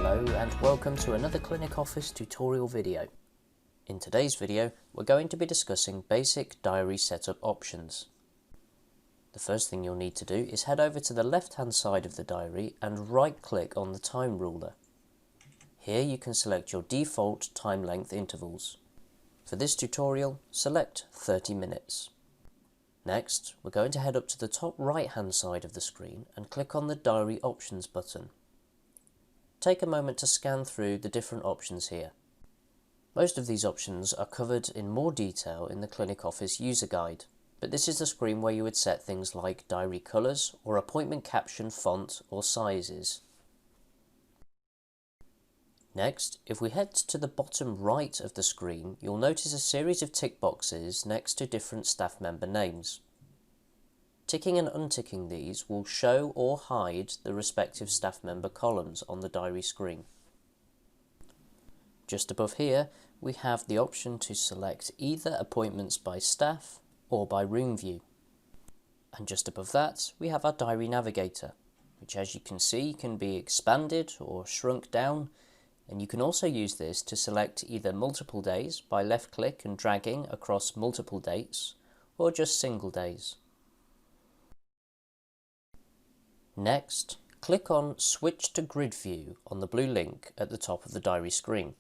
Hello and welcome to another ClinicOffice tutorial video. In today's video we're going to be discussing basic diary setup options. The first thing you'll need to do is head over to the left hand side of the diary and right click on the time ruler. Here you can select your default time length intervals. For this tutorial, select 30 minutes. Next, we're going to head up to the top right hand side of the screen and click on the Diary Options button. Take a moment to scan through the different options here. Most of these options are covered in more detail in the ClinicOffice user guide, but this is the screen where you would set things like diary colours or appointment caption font or sizes. Next, if we head to the bottom right of the screen, you'll notice a series of tick boxes next to different staff member names. Ticking and unticking these will show or hide the respective staff member columns on the diary screen. Just above here, we have the option to select either appointments by staff or by room view. And just above that, we have our diary navigator, which as you can see can be expanded or shrunk down, and you can also use this to select either multiple days by left click and dragging across multiple dates, or just single days. Next, click on Switch to Grid View on the blue link at the top of the diary screen.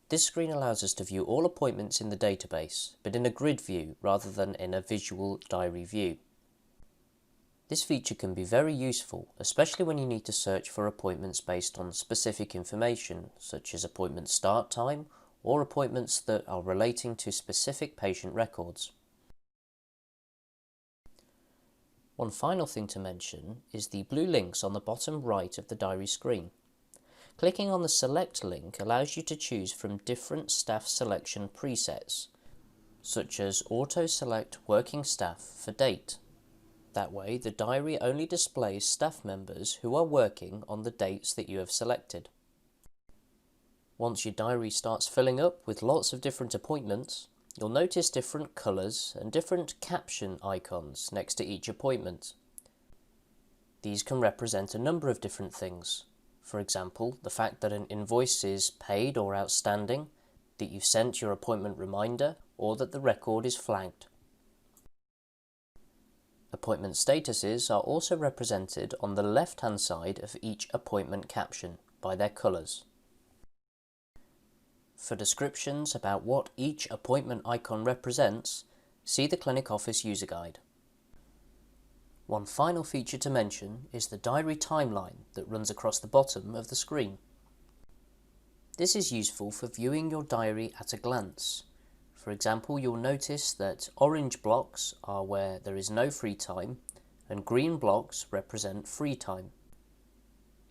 This screen allows us to view all appointments in the database, but in a grid view rather than in a visual diary view. This feature can be very useful, especially when you need to search for appointments based on specific information, such as appointment start time or appointments that are relating to specific patient records. One final thing to mention is the blue links on the bottom right of the diary screen. Clicking on the Select link allows you to choose from different staff selection presets, such as Auto Select Working Staff for Date. That way, the diary only displays staff members who are working on the dates that you have selected. Once your diary starts filling up with lots of different appointments, you'll notice different colours and different caption icons next to each appointment. These can represent a number of different things. For example, the fact that an invoice is paid or outstanding, that you've sent your appointment reminder, or that the record is flagged. Appointment statuses are also represented on the left-hand side of each appointment caption by their colours. For descriptions about what each appointment icon represents, see the ClinicOffice user guide. One final feature to mention is the diary timeline that runs across the bottom of the screen. This is useful for viewing your diary at a glance. For example, you'll notice that orange blocks are where there is no free time, and green blocks represent free time.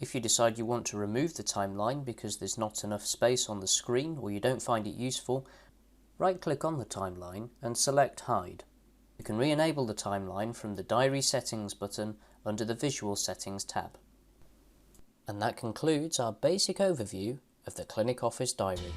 If you decide you want to remove the timeline because there's not enough space on the screen or you don't find it useful, right-click on the timeline and select Hide. You can re-enable the timeline from the Diary Settings button under the Visual Settings tab. And that concludes our basic overview of the ClinicOffice Diary.